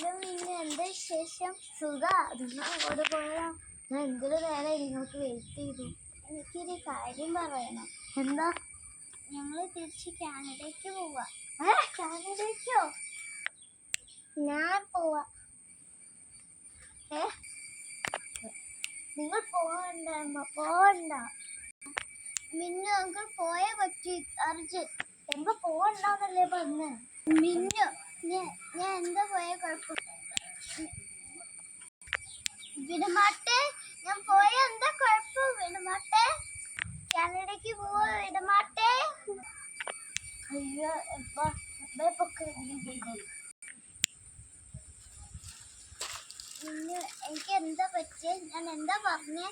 Hello മിന്നു, എന്താ വിശേഷം? സുഖ. നിങ്ങൾ അങ്ങോട്ട് പോയാ ഞാൻ എന്തൊരു നേരം നിങ്ങൾക്ക് വെയിറ്റ് ചെയ്തു. എനിക്കൊരു കാര്യം പറയണം. എന്താ? ഞങ്ങൾ തിരിച്ച് കാനഡയ്ക്ക് പോവാ. കാനഡയ്ക്കോ? ഞാൻ പോവാ. നിങ്ങൾ പോവണ്ട പോവണ്ട മിന്നു. അങ്കിൾ പോയേ പറ്റി. അർജ് എങ്ക പോവണ്ടെന്നല്ലേ പറഞ്ഞ്. മിന്നു, ഞാൻ എന്താ പോയ കുഴപ്പം? വിടമാട്ടെ. ഞാൻ പോയ എന്താ കുഴപ്പം? വിടമാട്ടെ. കാനഡയ്ക്ക് പോവാ. വിടമാട്ടെ. അയ്യോ മിന്നു, എനിക്ക് എന്താ പറ്റിയ? ഞാൻ എന്താ പറഞ്ഞേ?